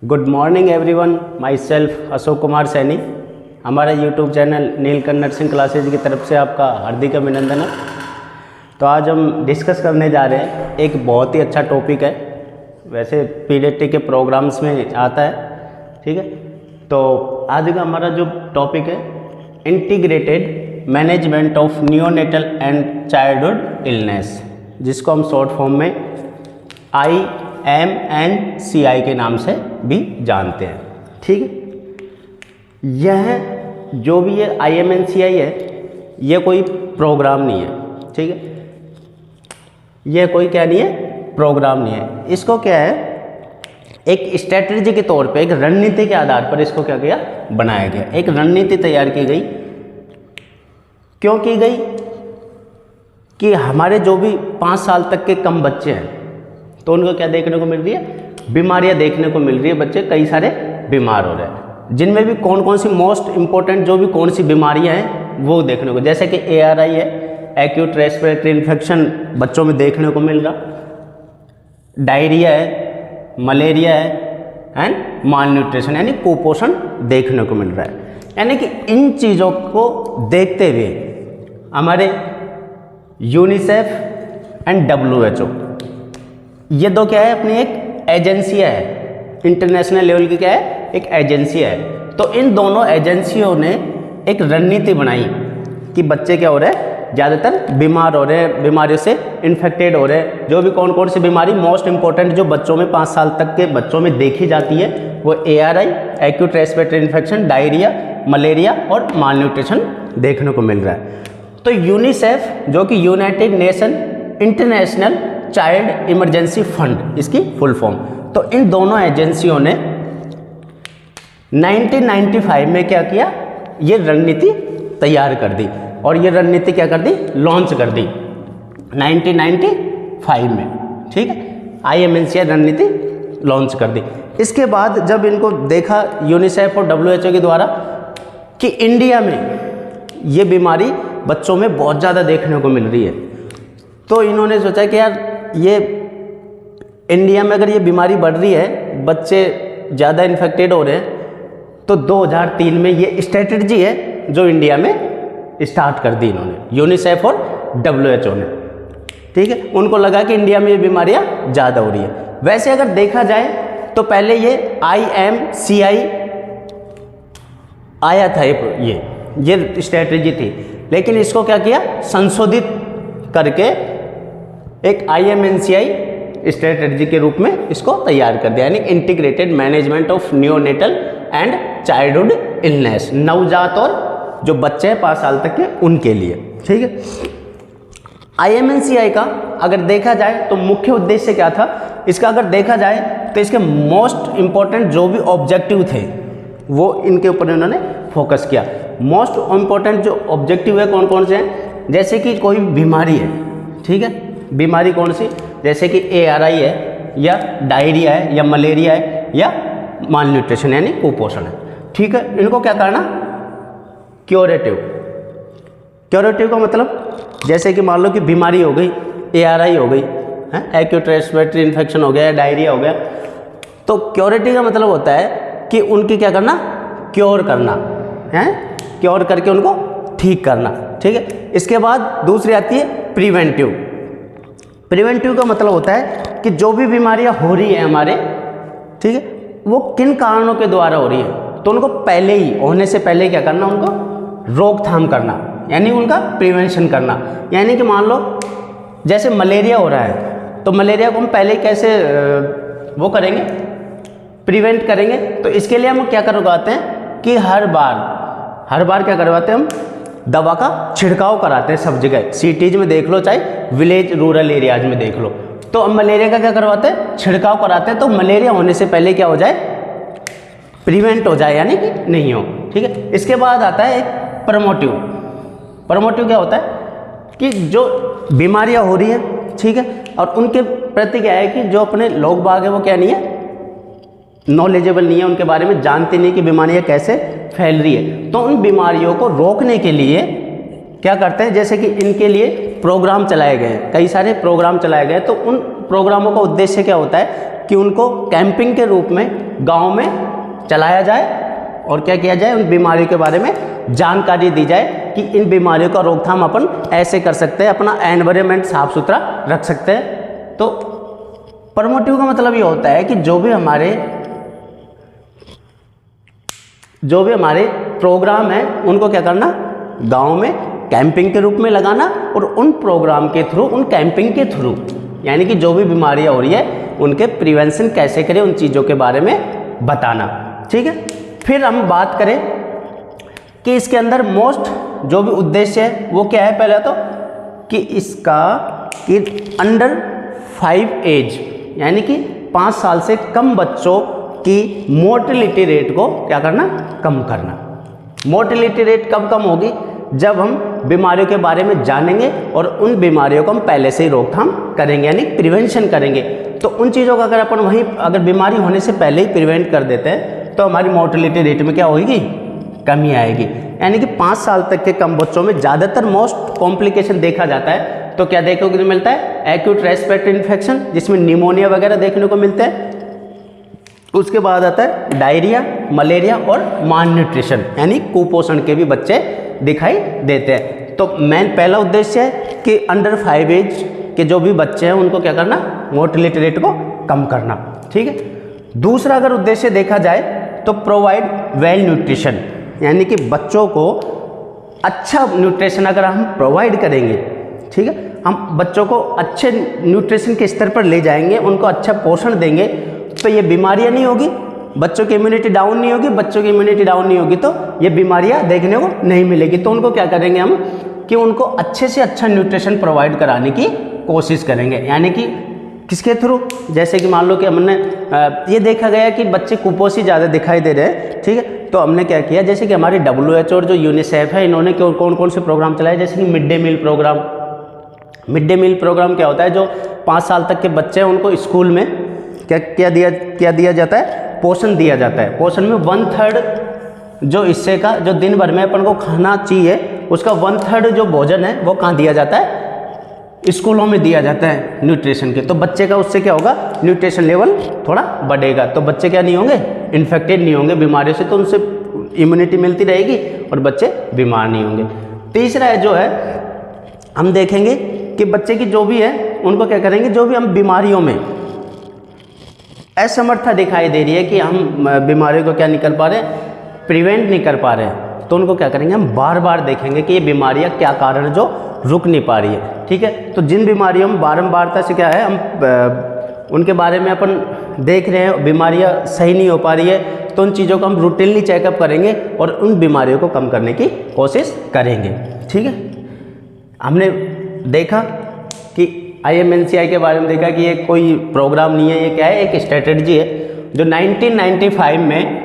Good morning everyone, myself Ashok Kumar Saini. हमारा YouTube channel Neelkanth nursing classes की तरफ से आपका हार्दिक अभिनंदन है। तो आज हम डिस्कस करने जा रहे हैं, एक बहुत ही अच्छा टॉपिक है, वैसे पीडीटी के प्रोग्राम्स में आता है, ठीक है। तो आज का हमारा जो टॉपिक है, integrated management of neonatal and childhood illness, जिसको हम शॉर्ट फॉर्म में IMNCI के नाम से भी जानते हैं, ठीक है। यह जो भी ये IMNCI है, यह कोई प्रोग्राम नहीं है, ठीक है। यह कोई क्या नहीं है, प्रोग्राम नहीं है। इसको क्या है, एक स्ट्रेटजी के तौर पे, एक रणनीति के आधार पर इसको क्या किया, बनाया गया। एक रणनीति तैयार की गई। क्यों की गई? कि हमारे जो भी 5 साल तक के कम बच्चे हैं, तो उनको क्या देखने को मिल रही है, बीमारियां देखने को मिल रही है। बच्चे कई सारे बीमार हो रहे हैं, जिनमें भी कौन कौन सी मोस्ट इंपॉर्टेंट जो भी कौन सी बीमारियां हैं वो देखने को, जैसे कि ARI है, एक्यूट रेस्पिरेटरी इन्फेक्शन बच्चों में देखने को मिल रहा, डायरिया है, मलेरिया है एंड माल न्यूट्रिशन यानी कुपोषण देखने को मिल रहा है। यानी कि इन चीज़ों को देखते हुए हमारे यूनिसेफ एंड WHO, ये दो क्या है, अपनी एक एजेंसियाँ है, इंटरनेशनल लेवल की क्या है, एक एजेंसी है। तो इन दोनों एजेंसियों ने एक रणनीति बनाई कि बच्चे क्या हो रहे हैं, ज़्यादातर बीमार हो रहे हैं, बीमारियों से इन्फेक्टेड हो रहे हैं। जो भी कौन कौन सी बीमारी मोस्ट इंपॉर्टेंट जो बच्चों में 5 साल तक के बच्चों में देखी जाती है, वो ARI, acute respiratory infection, diarrhoea, malaria और माल न्यूट्रिशन देखने को मिल रहा है। तो यूनिसेफ, जो कि United nation international child emergency fund इसकी फुल फॉर्म, तो इन दोनों एजेंसियों ने 1995 में क्या किया, ये रणनीति तैयार कर दी। और ये रणनीति क्या कर दी, लॉन्च कर दी 1995 में, ठीक है। IMNCI रणनीति लॉन्च कर दी। इसके बाद जब इनको देखा यूनिसेफ और WHO के द्वारा कि इंडिया में ये बीमारी बच्चों में बहुत ज़्यादा देखने को मिल रही है, तो इन्होंने सोचा कि यार ये इंडिया में अगर ये बीमारी बढ़ रही है, बच्चे ज़्यादा इन्फेक्टेड हो रहे हैं, तो 2003 में ये स्ट्रेटजी है जो इंडिया में स्टार्ट कर दी इन्होंने, यूनिसेफ और WHO ने, ठीक है। उनको लगा कि इंडिया में ये बीमारियाँ ज़्यादा हो रही है। वैसे अगर देखा जाए तो पहले ये IMCI आया था, ये स्ट्रेटजी थी, लेकिन इसको क्या किया, संशोधित करके एक IMNCI स्ट्रेटजी के रूप में इसको तैयार कर दिया, यानी integrated management of neonatal and childhood illness, नवजात और जो बच्चे हैं 5 साल तक के उनके लिए, ठीक है। IMNCI का अगर देखा जाए तो मुख्य उद्देश्य क्या था इसका, अगर देखा जाए तो इसके मोस्ट इंपॉर्टेंट जो भी ऑब्जेक्टिव थे वो इनके ऊपर इन्होंने फोकस किया। मोस्ट इंपॉर्टेंट जो ऑब्जेक्टिव है कौन कौन से हैं, जैसे कि कोई बीमारी है, ठीक है, बीमारी कौन सी, जैसे कि ARI है या डायरिया है या मलेरिया है या माल न्यूट्रिशन यानी कुपोषण है, ठीक है। इनको क्या करना, क्योरेटिव। क्योरेटिव का मतलब जैसे कि मान लो कि बीमारी हो गई, ARI हो गई है, एक्यूट रेस्पिरेटरी इन्फेक्शन हो गया, डायरिया हो गया, तो क्योरेटिव का मतलब होता है कि उनकी क्या करना, क्योर करना है, क्योर करके उनको ठीक करना, ठीक है। इसके बाद दूसरी आती है प्रिवेंटिव। प्रिवेंटिव का मतलब होता है कि जो भी बीमारियां हो रही है हमारे, ठीक है, वो किन कारणों के द्वारा हो रही है, तो उनको पहले ही, होने से पहले क्या करना, उनको रोकथाम करना, यानी उनका प्रिवेंशन करना। यानी कि मान लो जैसे मलेरिया हो रहा है, तो मलेरिया को हम पहले कैसे वो करेंगे, प्रिवेंट करेंगे। तो इसके लिए हम क्या करवाते हैं कि हर बार क्या करवाते हैं, हम दवा का छिड़काव कराते हैं सब जगह, सिटीज में देख लो चाहे विलेज रूरल एरियाज में देख लो, तो हम मलेरिया का क्या करवाते हैं, छिड़काव कराते हैं, तो मलेरिया होने से पहले क्या हो जाए, प्रिवेंट हो जाए, यानी कि नहीं हो, ठीक है। इसके बाद आता है एक प्रमोटिव। प्रमोटिव क्या होता है कि जो बीमारियां हो रही है, ठीक है, और उनके प्रति क्या है कि जो अपने लोग बाग है वो क्या नहीं है, नॉलेजेबल नहीं है, उनके बारे में जानते नहीं कि बीमारियां कैसे फैल रही है। तो उन बीमारियों को रोकने के लिए क्या करते हैं, जैसे कि इनके लिए प्रोग्राम चलाए गए हैं, कई सारे प्रोग्राम चलाए गए हैं। तो उन प्रोग्रामों का उद्देश्य क्या होता है कि उनको कैंपिंग के रूप में गांव में चलाया जाए और क्या किया जाए, उन बीमारियों के बारे में जानकारी दी जाए कि इन बीमारियों का रोकथाम अपन ऐसे कर सकते हैं, अपना एनवायरनमेंट साफ सुथरा रख सकते हैं। तो प्रमोटिव का मतलब ये होता है कि जो भी हमारे प्रोग्राम है उनको क्या करना, गांव में कैंपिंग के रूप में लगाना और उन प्रोग्राम के थ्रू, उन कैंपिंग के थ्रू यानी कि जो भी बीमारियां हो रही है उनके प्रिवेंशन कैसे करें उन चीज़ों के बारे में बताना। ठीक है, फिर हम बात करें कि इसके अंदर मोस्ट जो भी उद्देश्य है वो क्या है। पहले तो कि इसका कि अंडर 5 एज यानी कि 5 साल से कम बच्चों की मोर्टेलिटी रेट को क्या करना, कम करना। मोर्टेलिटी रेट कब कम होगी, जब हम बीमारियों के बारे में जानेंगे और उन बीमारियों को हम पहले से ही रोकथाम करेंगे यानी प्रिवेंशन करेंगे। तो उन चीज़ों का अगर अपन वहीं अगर बीमारी होने से पहले ही प्रिवेंट कर देते हैं तो हमारी मोर्टेलिटी रेट में क्या होगी, कमी आएगी। यानी कि 5 साल तक के कम बच्चों में ज़्यादातर मोस्ट कॉम्प्लिकेशन देखा जाता है। तो क्या देखने को मिलता है, एक्यूट रेस्पिरेटरी इन्फेक्शन जिसमें निमोनिया वगैरह देखने को मिलता है। उसके बाद आता है डायरिया, मलेरिया और माल न्यूट्रिशन यानी कुपोषण के भी बच्चे दिखाई देते हैं। तो मेन पहला उद्देश्य है कि अंडर 5 एज के जो भी बच्चे हैं उनको क्या करना, मोर्टेलिटी रेट को कम करना। ठीक है, दूसरा अगर उद्देश्य देखा जाए तो प्रोवाइड वेल न्यूट्रिशन यानी कि बच्चों को अच्छा न्यूट्रिशन अगर हम प्रोवाइड करेंगे, ठीक है, हम बच्चों को अच्छे न्यूट्रिशन के स्तर पर ले जाएंगे, उनको अच्छा पोषण देंगे तो ये बीमारियां नहीं होगी, बच्चों की इम्यूनिटी डाउन नहीं होगी। बच्चों की इम्यूनिटी डाउन नहीं होगी तो ये बीमारियां देखने को नहीं मिलेगी। तो उनको क्या करेंगे हम कि उनको अच्छे से अच्छा न्यूट्रिशन प्रोवाइड कराने की कोशिश करेंगे। यानी कि किसके थ्रू, जैसे कि मान लो कि हमने ये देखा गया कि बच्चे कुपोषित ज़्यादा दिखाई दे रहे हैं। ठीक है, तो हमने क्या किया, जैसे कि हमारी WHO और जो यूनिसेफ है इन्होंने कौन कौन से प्रोग्राम चलाए, जैसे कि mid day meal programme. Mid day meal programme क्या होता है, जो 5 साल तक के बच्चे हैं उनको स्कूल में क्या दिया जाता है, पोषण दिया जाता है। पोषण में 1/3 जो हिस्से का जो दिन भर में अपन को खाना चाहिए उसका 1/3 जो भोजन है वो कहाँ दिया जाता है, स्कूलों में दिया जाता है न्यूट्रिशन के। तो बच्चे का उससे क्या होगा, न्यूट्रिशन लेवल थोड़ा बढ़ेगा। तो बच्चे क्या नहीं होंगे, इन्फेक्टेड नहीं होंगे बीमारियों से, तो उनसे इम्यूनिटी मिलती रहेगी और बच्चे बीमार नहीं होंगे। तीसरा है जो है हम देखेंगे कि बच्चे की जो भी है उनको क्या करेंगे, जो भी हम बीमारियों में असमर्थता दिखाई दे रही है कि हम बीमारियों को क्या नहीं कर पा रहे, प्रिवेंट नहीं कर पा रहे हैं, तो उनको क्या करेंगे, हम बार बार देखेंगे कि ये बीमारियां क्या कारण है जो रुक नहीं पा रही है। ठीक है, तो जिन बीमारियों में बारंबारता से क्या है हम उनके बारे में अपन देख रहे हैं बीमारियां सही नहीं हो पा रही है, तो उन चीज़ों को हम रूटीनली चेकअप करेंगे और उन बीमारियों को कम करने की कोशिश करेंगे। ठीक है, हमने देखा कि IMNCI के बारे में देखा कि ये कोई प्रोग्राम नहीं है, ये क्या है, एक स्ट्रेटजी है जो 1995 में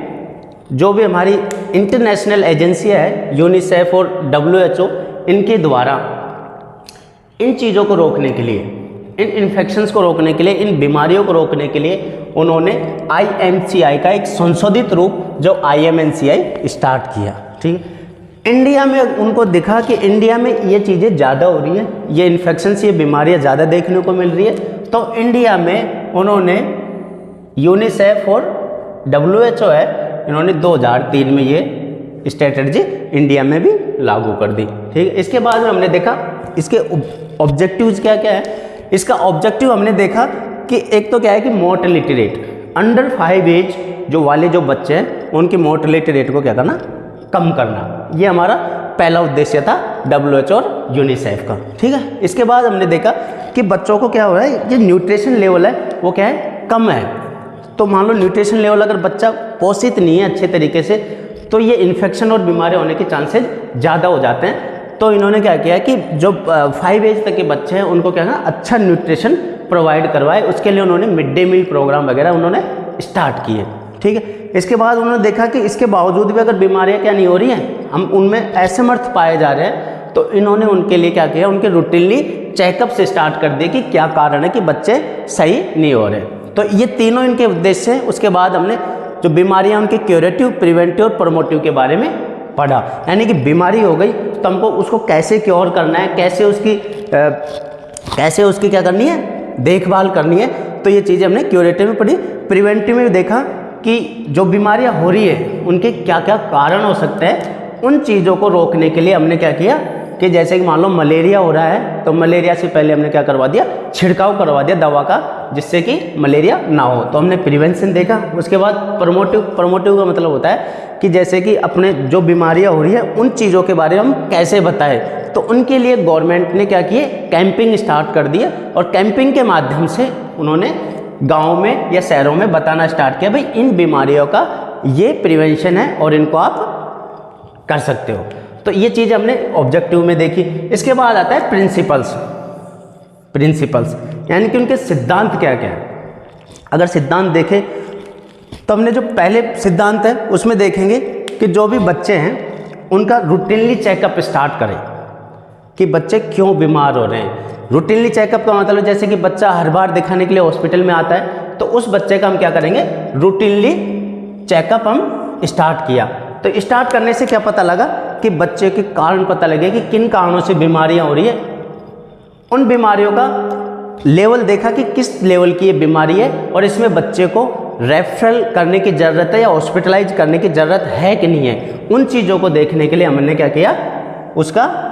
जो भी हमारी इंटरनेशनल एजेंसियाँ है यूनिसेफ और WHO इनके द्वारा इन चीज़ों को रोकने के लिए, इन इन्फेक्शंस को रोकने के लिए, इन बीमारियों को रोकने के लिए उन्होंने IMCI का एक संशोधित रूप जो IMNCI स्टार्ट किया। ठीक है, इंडिया में उनको दिखा कि इंडिया में ये चीज़ें ज़्यादा हो रही हैं, ये इन्फेक्शंस, ये बीमारियाँ ज़्यादा देखने को मिल रही है, तो इंडिया में उन्होंने यूनिसेफ और WHO है इन्होंने 2003 में ये स्ट्रेटजी इंडिया में भी लागू कर दी। ठीक है, इसके बाद में हमने देखा इसके ऑब्जेक्टिव्स क्या क्या है। इसका ऑब्जेक्टिव हमने देखा कि एक तो क्या है कि मोर्टेलिटी रेट, अंडर 5 एज जो वाले जो बच्चे हैं उनकी मोर्टेलिटी रेट को क्या करना, कम करना। ये हमारा पहला उद्देश्य था WHO और यूनिसेफ का। ठीक है, इसके बाद हमने देखा कि बच्चों को क्या हो रहा है, ये न्यूट्रिशन लेवल है वो क्या है, कम है। तो मान लो न्यूट्रिशन लेवल अगर बच्चा पोषित नहीं है अच्छे तरीके से तो ये इन्फेक्शन और बीमारी होने के चांसेस ज़्यादा हो जाते हैं। तो इन्होंने क्या किया कि जो 5 एज तक के बच्चे हैं उनको क्या है अच्छा न्यूट्रिशन प्रोवाइड करवाए, उसके लिए उन्होंने मिड डे मील प्रोग्राम वगैरह उन्होंने स्टार्ट किए। ठीक है, इसके बाद उन्होंने देखा कि इसके बावजूद भी अगर बीमारियां क्या नहीं हो रही हैं, हम उनमें असमर्थ पाए जा रहे हैं, तो इन्होंने उनके लिए क्या किया, उनके रूटीनली चेकअप से स्टार्ट कर दिए कि क्या कारण है कि बच्चे सही नहीं हो रहे। तो ये तीनों इनके उद्देश्य हैं। उसके बाद हमने जो बीमारियां उनके क्यूरेटिव, प्रिवेंटिव और प्रमोटिव के बारे में पढ़ा। यानी कि बीमारी हो गई तो हमको उसको कैसे क्योर करना है, कैसे उसकी क्या करनी है, देखभाल करनी है। तो ये चीज़ें हमने क्यूरेटिव में पढ़ी। प्रिवेंटिव में देखा कि जो बीमारियां हो रही है उनके क्या क्या कारण हो सकते हैं, उन चीज़ों को रोकने के लिए हमने क्या किया कि जैसे कि मान लो मलेरिया हो रहा है तो मलेरिया से पहले हमने क्या करवा दिया, छिड़काव करवा दिया दवा का, जिससे कि मलेरिया ना हो। तो हमने प्रिवेंशन देखा। उसके बाद प्रमोटिव का मतलब होता है कि जैसे कि अपने जो बीमारियां हो रही है उन चीज़ों के बारे में हम कैसे बताएं। तो उनके लिए गवर्नमेंट ने क्या किए, कैंपिंग स्टार्ट कर दिए और कैंपिंग के माध्यम से उन्होंने गाँव में या शहरों में बताना स्टार्ट किया, भाई इन बीमारियों का ये प्रिवेंशन है और इनको आप कर सकते हो। तो ये चीज़ हमने ऑब्जेक्टिव में देखी। इसके बाद आता है प्रिंसिपल्स यानी कि उनके सिद्धांत क्या क्या है। अगर सिद्धांत देखें तो हमने जो पहले सिद्धांत है उसमें देखेंगे कि जो भी बच्चे हैं उनका रूटीनली चेकअप स्टार्ट करें कि बच्चे क्यों बीमार हो रहे हैं। रूटीनली चेकअप का मतलब जैसे कि बच्चा हर बार दिखाने के लिए हॉस्पिटल में आता है तो उस बच्चे का हम क्या करेंगे, रूटीनली चेकअप हम स्टार्ट किया। तो स्टार्ट करने से क्या पता लगा कि बच्चे के कारण पता लगे कि किन कारणों से बीमारियां हो रही है। उन बीमारियों का लेवल देखा कि किस लेवल की ये बीमारी है और इसमें बच्चे को रेफरल करने की ज़रूरत है या हॉस्पिटलाइज करने की ज़रूरत है कि नहीं है। उन चीज़ों को देखने के लिए हमने क्या किया, उसका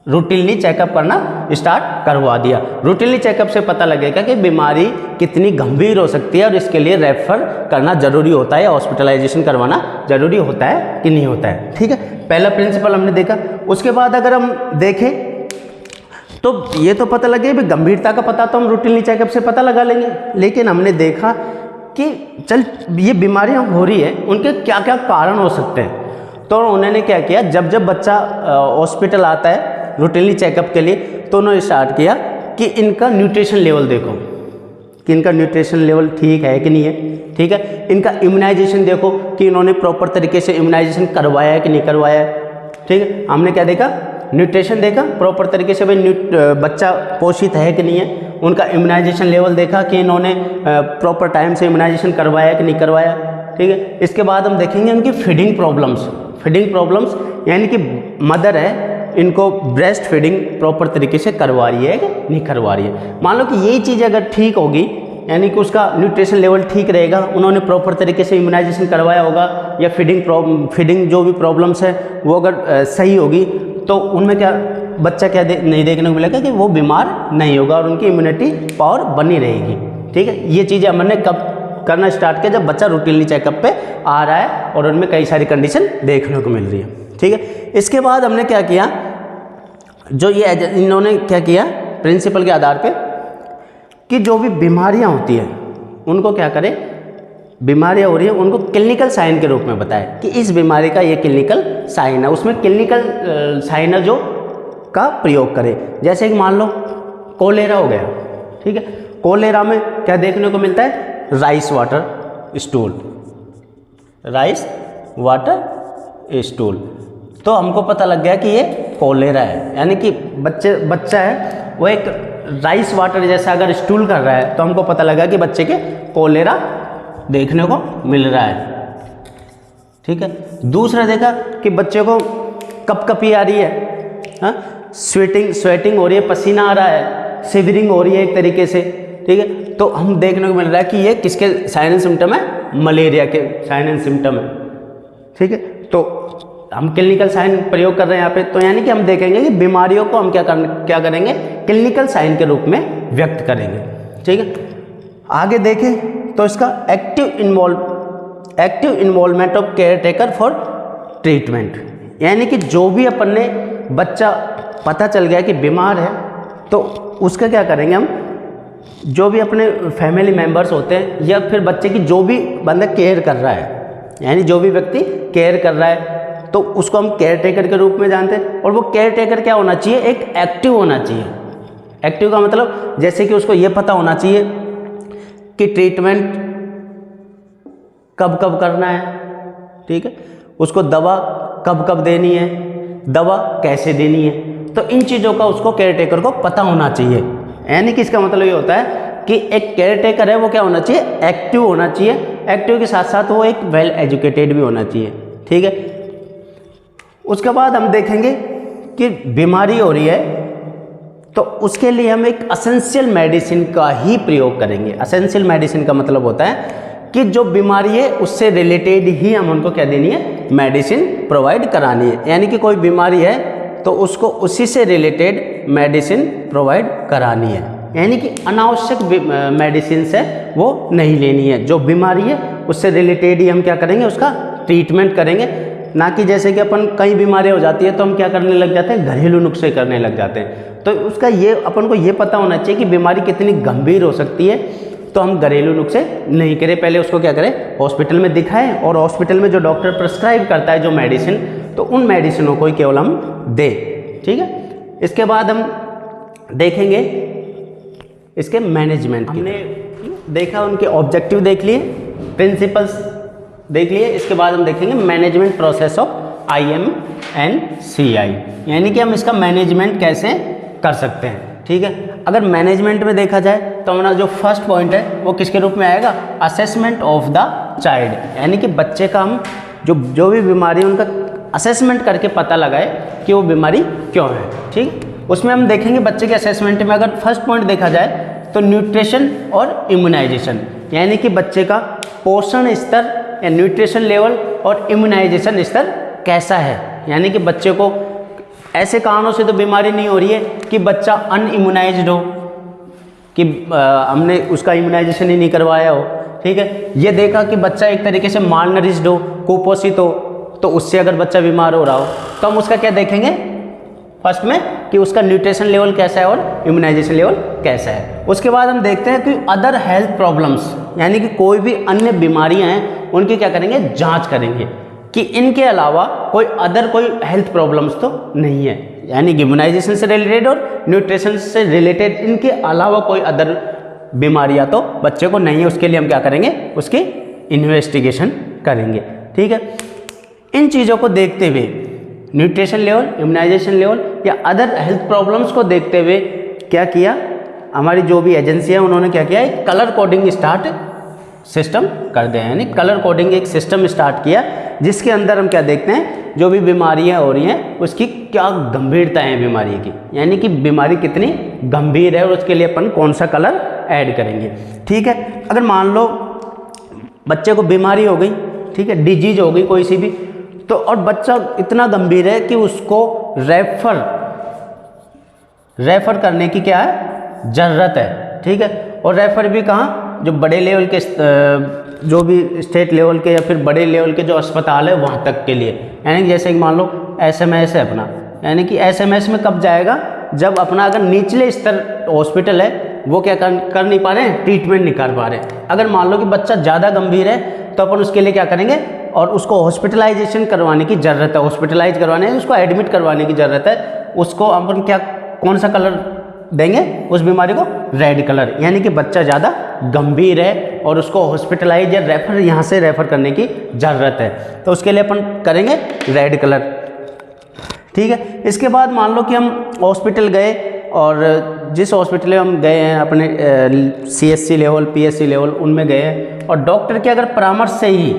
रूटीनली चेकअप करना स्टार्ट करवा दिया। रूटीनली चेकअप से पता लगेगा कि बीमारी कितनी गंभीर हो सकती है और इसके लिए रेफर करना जरूरी होता है या हॉस्पिटलाइजेशन करवाना जरूरी होता है कि नहीं होता है। ठीक है, पहला प्रिंसिपल हमने देखा। उसके बाद अगर हम देखें तो ये तो पता लगे भी गंभीरता का पता तो हम रूटीनली चेकअप से पता लगा लेंगे, लेकिन हमने देखा कि चल ये बीमारियां हो रही है उनके क्या क्या कारण हो सकते हैं। तो उन्होंने क्या किया, जब जब बच्चा हॉस्पिटल आता है रूटीनली चेकअप के लिए तो उन्होंने स्टार्ट किया कि इनका न्यूट्रिशन लेवल देखो कि इनका न्यूट्रिशन लेवल ठीक है कि नहीं है। ठीक है, इनका इम्यूनाइजेशन देखो कि इन्होंने प्रॉपर तरीके से इम्यूनाइजेशन करवाया है कि नहीं करवाया है। ठीक है, हमने क्या देखा, न्यूट्रिशन देखा प्रॉपर तरीके से, भाई बच्चा पोषित है कि नहीं है। उनका इम्यूनाइजेशन लेवल देखा कि इन्होंने प्रॉपर टाइम से इम्यूनाइजेशन करवाया कि नहीं करवाया। ठीक है, इसके बाद हम देखेंगे उनकी फीडिंग प्रॉब्लम्स यानी कि मदर है इनको ब्रेस्ट फीडिंग प्रॉपर तरीके से करवा रही है कि नहीं करवा रही है। मान लो कि यही चीज़ अगर ठीक होगी यानी कि उसका न्यूट्रिशन लेवल ठीक रहेगा, उन्होंने प्रॉपर तरीके से इम्यूनाइजेशन करवाया होगा या फीडिंग जो भी प्रॉब्लम्स है वो अगर सही होगी तो उनमें क्या बच्चा क्या नहीं देखने को मिलेगा कि वो बीमार नहीं होगा और उनकी इम्यूनिटी पावर बनी रहेगी। ठीक है, ये चीज़ें हमने कब करना स्टार्ट किया, जब बच्चा रूटीनली चेकअप पे आ रहा है और उनमें कई सारी कंडीशन देखने को मिल रही है। ठीक है, इसके बाद हमने क्या किया, जो ये इन्होंने क्या किया प्रिंसिपल के आधार पे कि जो भी बीमारियां होती है उनको क्या करें, बीमारियां हो रही है उनको क्लिनिकल साइन के रूप में बताएं कि इस बीमारी का ये क्लिनिकल साइन है, उसमें क्लिनिकल साइन है जो का प्रयोग करें। जैसे कि मान लो कोलेरा हो गया। ठीक है, कोलेरा में क्या देखने को मिलता है, राइस वाटर स्टूल। तो हमको पता लग गया कि ये कोलेरा है, यानी कि बच्चा है वो एक राइस वाटर जैसा अगर स्टूल कर रहा है तो हमको पता लगा कि बच्चे के कोलेरा देखने को मिल रहा है। ठीक है, दूसरा देखा कि बच्चे को कपकपी आ रही है, स्वेटिंग हो रही है, पसीना आ रहा है, सिवरिंग हो रही है एक तरीके से। ठीक है, तो हम देखने को मिल रहा है कि ये किसके साइन एंड सिम्टम है, मलेरिया के साइन एंड सिम्टम है। ठीक है, तो हम क्लिनिकल साइन प्रयोग कर रहे हैं यहाँ पे, तो यानी कि हम देखेंगे कि बीमारियों को हम क्या करेंगे, क्लिनिकल साइन के रूप में व्यक्त करेंगे। ठीक है, आगे देखें तो इसका active involvement of care taker for treatment, यानी कि जो भी अपन ने बच्चा पता चल गया कि बीमार है तो उसका क्या करेंगे हम, जो भी अपने फैमिली मेंबर्स होते हैं या फिर बच्चे की जो भी बंदा केयर कर रहा है, यानी जो भी व्यक्ति केयर कर रहा है तो उसको हम केयर टेकर के रूप में जानते हैं। और वो केयर टेकर क्या होना चाहिए, एक एक्टिव होना चाहिए। एक्टिव का मतलब जैसे कि उसको ये पता होना चाहिए कि ट्रीटमेंट कब कब करना है। ठीक है, उसको दवा कब कब देनी है, दवा कैसे देनी है, तो इन चीज़ों का उसको केयर टेकर को पता होना चाहिए। यानी कि इसका मतलब ये होता है कि एक केयर टेकर है वो क्या होना चाहिए, एक्टिव होना चाहिए। एक्टिव के साथ साथ वो एक वेल एजुकेटेड भी होना चाहिए। ठीक है, उसके बाद हम देखेंगे कि बीमारी हो रही है तो उसके लिए हम एक असेंशियल मेडिसिन का ही प्रयोग करेंगे। असेंशियल मेडिसिन का मतलब होता है कि जो बीमारी है उससे रिलेटेड ही हम उनको क्या देनी है, मेडिसिन प्रोवाइड करानी है। यानी कि कोई बीमारी है तो उसको उसी से रिलेटेड मेडिसिन प्रोवाइड करानी है, यानी कि अनावश्यक मेडिसिन से वो नहीं लेनी है। जो बीमारी है उससे रिलेटेड ही हम क्या करेंगे, उसका ट्रीटमेंट करेंगे, ना कि जैसे कि अपन कई बीमारियाँ हो जाती है तो हम क्या करने लग जाते हैं, घरेलू नुस्खे करने लग जाते हैं। तो उसका ये अपन को ये पता होना चाहिए कि बीमारी कितनी गंभीर हो सकती है, तो हम घरेलू नुस्खे नहीं करें, पहले उसको क्या करें, हॉस्पिटल में दिखाएं, और हॉस्पिटल में जो डॉक्टर प्रिस्क्राइब करता है जो मेडिसिन, तो उन मेडिसिनों को ही केवल हम दें। ठीक है, इसके बाद हम देखेंगे इसके मैनेजमेंट। हमने देखा, उनके ऑब्जेक्टिव देख लिए, प्रिंसिपल्स देख लिए, इसके बाद हम देखेंगे मैनेजमेंट प्रोसेस ऑफ IMNCI, यानी कि हम इसका मैनेजमेंट कैसे कर सकते हैं। ठीक है, अगर मैनेजमेंट में देखा जाए तो हमारा जो फर्स्ट पॉइंट है वो किसके रूप में आएगा, असेसमेंट ऑफ द चाइल्ड, यानी कि बच्चे का हम जो भी बीमारी है उनका असेसमेंट करके पता लगाए कि वो बीमारी क्यों है। ठीक, उसमें हम देखेंगे बच्चे के असेसमेंट में अगर फर्स्ट पॉइंट देखा जाए तो न्यूट्रिशन और इम्यूनाइजेशन, यानी कि बच्चे का पोषण स्तर या न्यूट्रिशन लेवल और इम्यूनाइजेशन स्तर कैसा है, यानी कि बच्चे को ऐसे कारणों से तो बीमारी नहीं हो रही है कि बच्चा अनइम्यूनाइज्ड हो, कि हमने उसका इम्यूनाइजेशन ही नहीं करवाया हो। ठीक है, ये देखा कि बच्चा एक तरीके से मालनरिश्ड हो, कुपोषित हो, तो उससे अगर बच्चा बीमार हो रहा हो तो हम उसका क्या देखेंगे फर्स्ट में, कि उसका न्यूट्रिशन लेवल कैसा है और इम्यूनाइजेशन लेवल कैसा है। उसके बाद हम देखते हैं कि अदर हेल्थ प्रॉब्लम्स, यानी कि कोई भी अन्य बीमारियां हैं उनकी क्या करेंगे, जांच करेंगे कि इनके अलावा कोई हेल्थ प्रॉब्लम्स तो नहीं है, यानी कि इम्यूनाइजेशन से रिलेटेड और न्यूट्रिशन से रिलेटेड इनके अलावा कोई अदर बीमारियां तो बच्चे को नहीं है। उसके लिए हम क्या करेंगे, उसकी इन्वेस्टिगेशन करेंगे। ठीक है, इन चीज़ों को देखते हुए, न्यूट्रिशन लेवल, इम्यूनाइजेशन लेवल या अदर हेल्थ प्रॉब्लम्स को देखते हुए क्या किया, हमारी जो भी एजेंसी है उन्होंने क्या किया, एक कलर कोडिंग स्टार्ट सिस्टम कर दिया, यानी कलर कोडिंग एक सिस्टम स्टार्ट किया जिसके अंदर हम क्या देखते हैं, जो भी बीमारियां हो रही हैं उसकी क्या गंभीरता है बीमारी की, यानी कि बीमारी कितनी गंभीर है और उसके लिए अपन कौन सा कलर ऐड करेंगे। ठीक है, अगर मान लो बच्चे को बीमारी हो गई, ठीक है, डिजीज हो गई कोई सी भी, तो और बच्चा इतना गंभीर है कि उसको रेफर करने की क्या है, ज़रूरत है। ठीक है, और रेफर भी कहाँ, जो बड़े लेवल के, जो भी स्टेट लेवल के या फिर बड़े लेवल के जो अस्पताल है वहाँ तक के लिए, यानी कि जैसे कि मान लो SMS है अपना, यानी कि SMS में कब जाएगा, जब अपना अगर निचले स्तर हॉस्पिटल है वो क्या कर नहीं पा रहे हैं, ट्रीटमेंट नहीं कर पा रहे हैं। अगर मान लो कि बच्चा ज़्यादा गंभीर है तो अपन उसके लिए क्या करेंगे, और उसको हॉस्पिटलाइजेशन करवाने की ज़रूरत है, हॉस्पिटलाइज करवाने, उसको एडमिट करवाने की ज़रूरत है, उसको अपन क्या, कौन सा कलर देंगे उस बीमारी को, रेड कलर, यानी कि बच्चा ज़्यादा गंभीर है और उसको हॉस्पिटलाइज या रेफर यहाँ से रेफर करने की ज़रूरत है, तो उसके लिए अपन करेंगे रेड कलर। ठीक है, इसके बाद मान लो कि हम हॉस्पिटल गए और जिस हॉस्पिटल में हम गए हैं अपने CSC लेवल, PSC लेवल उनमें गए हैं, और डॉक्टर के अगर परामर्श से ही,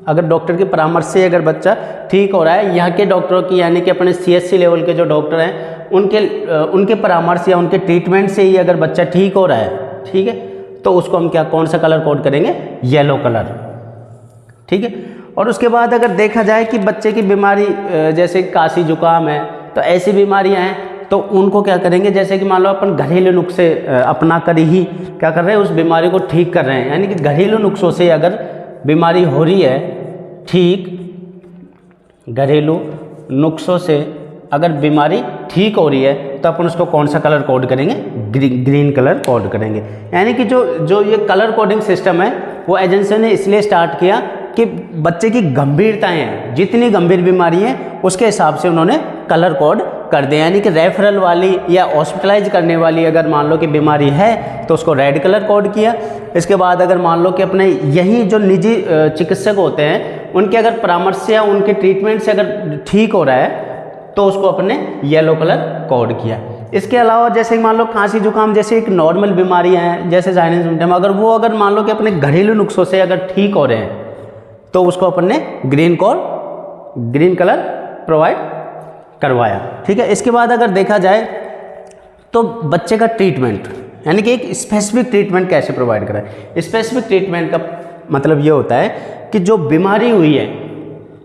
अगर डॉक्टर के परामर्श से अगर बच्चा ठीक हो रहा है, यहाँ के डॉक्टरों की, यानी कि अपने CSC लेवल के जो डॉक्टर हैं उनके परामर्श या उनके ट्रीटमेंट से ही अगर बच्चा ठीक हो रहा है, ठीक है, तो उसको हम क्या, कौन सा कलर कोड करेंगे, येलो कलर। ठीक है, और उसके बाद अगर देखा जाए कि बच्चे की बीमारी जैसे काशी जुकाम है, तो ऐसी बीमारियां हैं तो उनको क्या करेंगे, जैसे कि मान लो अपन घरेलू नुस्खे अपना कर ही क्या कर रहे हैं, उस बीमारी को ठीक कर रहे हैं, यानी कि घरेलू नुस्खों से अगर बीमारी हो रही है ठीक, घरेलू नुस्खों से अगर बीमारी ठीक हो रही है तो अपन उसको कौन सा कलर कोड करेंगे, ग्रीन कलर कोड करेंगे। यानी कि जो ये कलर कोडिंग सिस्टम है वो एजेंसी ने इसलिए स्टार्ट किया कि बच्चे की गंभीरताएं हैं, जितनी गंभीर बीमारी है उसके हिसाब से उन्होंने कलर कोड कर दिया, यानी कि रेफरल वाली या हॉस्पिटलाइज करने वाली अगर मान लो कि बीमारी है तो उसको रेड कलर कोड किया। इसके बाद अगर मान लो कि अपने यही जो निजी चिकित्सक होते हैं उनके अगर परामर्श से या उनके ट्रीटमेंट से अगर ठीक हो रहा है तो उसको अपने येलो कलर कोड किया। इसके अलावा जैसे मान लो खांसी जुकाम जैसे एक नॉर्मल बीमारियां हैं, जैसे साइनस सिम्टम, अगर मान लो कि अपने घरेलू नुस्खों से अगर ठीक हो रहे हैं तो उसको अपन ने ग्रीन कलर प्रोवाइड करवाया। ठीक है, इसके बाद अगर देखा जाए तो बच्चे का ट्रीटमेंट, यानी कि एक स्पेसिफिक ट्रीटमेंट कैसे प्रोवाइड कराए। स्पेसिफिक ट्रीटमेंट का मतलब ये होता है कि जो बीमारी हुई है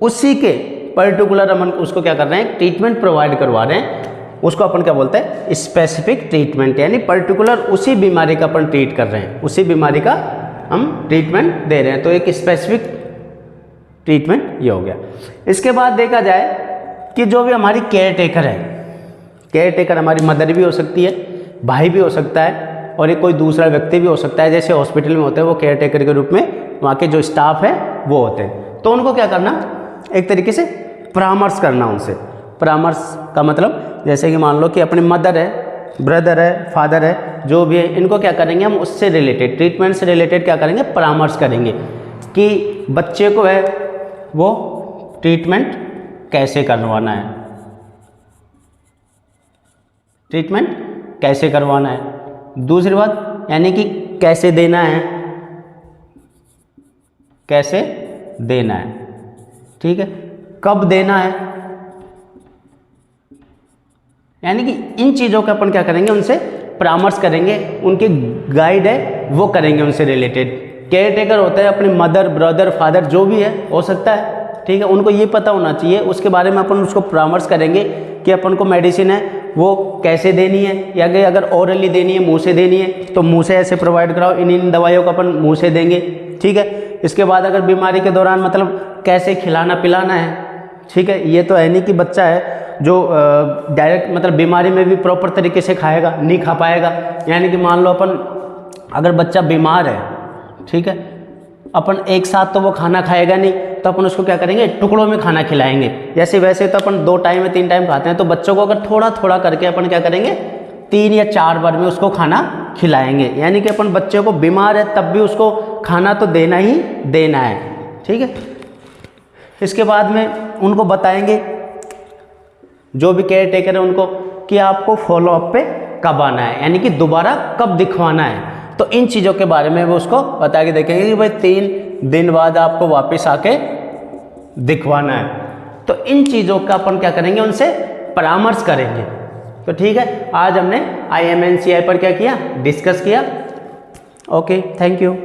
उसी के पर्टिकुलर अपन उसको क्या कर रहे हैं, ट्रीटमेंट प्रोवाइड करवा रहे हैं, उसको अपन क्या बोलते हैं, स्पेसिफिक ट्रीटमेंट, यानी पर्टिकुलर उसी बीमारी का अपन ट्रीट कर रहे हैं, उसी बीमारी का हम ट्रीटमेंट दे रहे हैं, तो एक स्पेसिफिक ट्रीटमेंट ये हो गया। इसके बाद देखा जाए कि जो भी हमारी केयर टेकर है, केयर टेकर हमारी मदर भी हो सकती है, भाई भी हो सकता है, और एक कोई दूसरा व्यक्ति भी हो सकता है, जैसे हॉस्पिटल में होते हैं वो केयर टेकर के रूप में वहाँ के जो स्टाफ है वो होते हैं। तो उनको क्या करना, एक तरीके से परामर्श करना उनसे। परामर्श का मतलब जैसे कि मान लो कि अपने मदर है, ब्रदर है, फादर है, जो भी है, इनको क्या करेंगे हम उससे रिलेटेड, ट्रीटमेंट से रिलेटेड क्या करेंगे, परामर्श करेंगे कि बच्चे को है वो ट्रीटमेंट कैसे करवाना है, ट्रीटमेंट कैसे करवाना है। दूसरी बात यानी कि कैसे देना है, कैसे देना है, ठीक है, कब देना है, यानी कि इन चीज़ों का अपन क्या करेंगे, उनसे परामर्श करेंगे, उनके गाइड है वो करेंगे उनसे रिलेटेड। केयर टेकर होता है अपने मदर, ब्रदर, फादर जो भी है हो सकता है, ठीक है, उनको ये पता होना चाहिए, उसके बारे में अपन उसको परामर्श करेंगे कि अपन को मेडिसिन है वो कैसे देनी है, या कि अगर ओरली देनी है, मुंह से देनी है, तो मुंह से ऐसे प्रोवाइड कराओ, इन दवाइयों को अपन मुंह से देंगे, ठीक है। इसके बाद अगर बीमारी के दौरान मतलब कैसे खिलाना पिलाना है, ठीक है, ये तो है नहीं कि बच्चा है जो डायरेक्ट मतलब बीमारी में भी प्रॉपर तरीके से खाएगा, नहीं खा पाएगा, यानी कि मान लो अपन अगर बच्चा बीमार है, ठीक है, अपन एक साथ तो वो खाना खाएगा नहीं, तो अपन उसको क्या करेंगे, टुकड़ों में खाना खिलाएंगे। जैसे वैसे तो अपन 2 टाइम या 3 टाइम खाते हैं, तो बच्चों को अगर थोड़ा थोड़ा करके अपन क्या करेंगे, 3 या 4 बार में उसको खाना खिलाएंगे, यानी कि अपन बच्चे को बीमार है तब भी उसको खाना तो देना ही देना है, ठीक है। इसके बाद में उनको बताएंगे, जो भी केयर टेकर है उनको, कि आपको फॉलोअप पे कब आना है, यानी कि दोबारा कब दिखवाना है। तो इन चीज़ों के बारे में वो उसको बता के देखेंगे कि भाई 3 दिन बाद आपको वापस आके दिखवाना है। तो इन चीज़ों का अपन क्या करेंगे, उनसे परामर्श करेंगे। तो ठीक है, आज हमने IMNCI पर क्या किया, डिस्कस किया। Okay, thank you.